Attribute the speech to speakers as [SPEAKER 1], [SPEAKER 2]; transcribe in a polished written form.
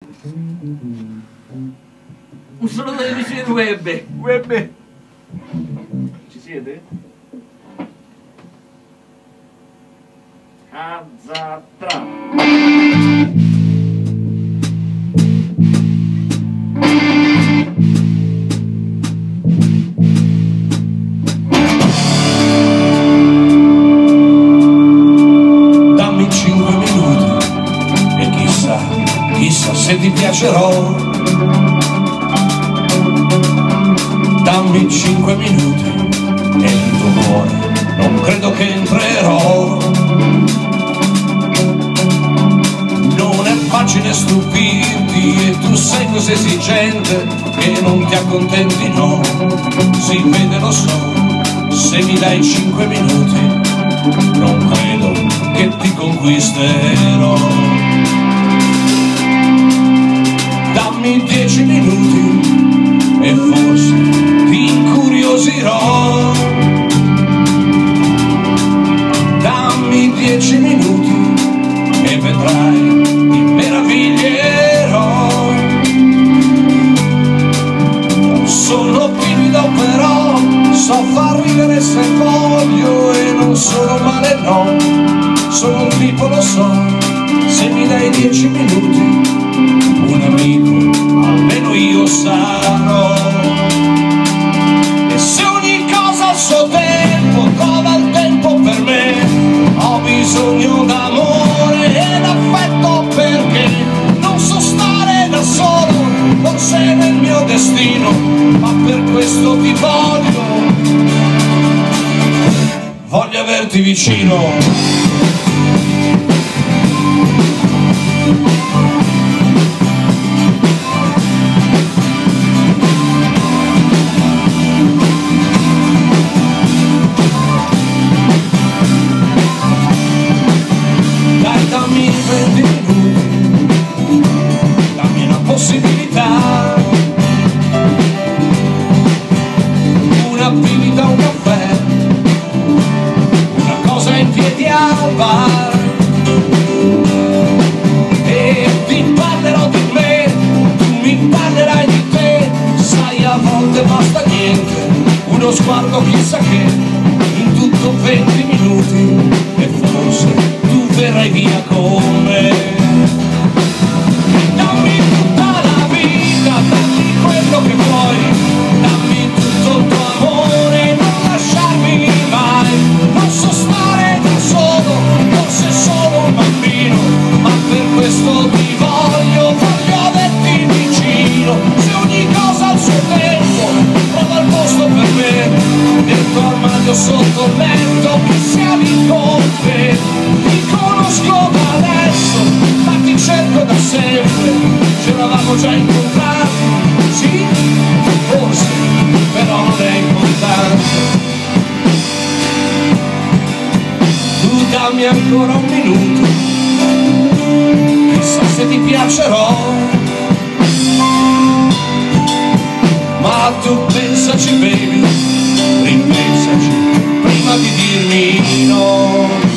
[SPEAKER 1] Un saluto agli amici del web. Ci siete? Cazzatra.
[SPEAKER 2] Dammi 5 minuti e chissà se ti piacerò. Dammi 5 minuti e il tuo cuore non credo che entrerò. Non è facile stupirti e tu sei così esigente che non ti accontenti, no. Si vede, lo so, se mi dai 5 minuti non credo che ti conquisterò. Dammi 10 minuti e forse ti incuriosirò. Dammi 10 minuti e vedrai, ti meraviglierò. Sono timido però so far ridere se voglio e non sono male, no. Sono un tipo, lo so, se mi dai 10 minuti un amico almeno io sarò. E se ogni cosa al suo tempo trova il tempo per me, ho bisogno d'amore e d'affetto perché non so stare da solo, non sei nel mio destino, ma per questo ti voglio averti vicino. Dai, dammi 20 minuti, dammi una possibilità, una bibita, un caffè, una cosa in piedi al bar, e ti parlerò di me, tu mi parlerai di te. Sai, a volte basta niente, uno sguardo chissà che, in tutto 20 minuti e forse tu verrai via con me. Dammi tutta la vita, dammi quello che vuoi, dammi tutto il tuo amore, non lasciarmi mai. Non so stare da solo, forse sono un bambino, ma per questo ti voglio averti vicino. Se ogni cosa al suo tempo trova il posto per me, nel tuo armadio sotto il letto che siamo con te. Ti conosco da adesso, ma ti cerco da sempre. Ci eravamo già incontrati, sì, forse, però non è importante. Tu dammi ancora un minuto, chissà se ti piacerò. Ma tu pensaci, baby, ripensaci prima di dirmi no.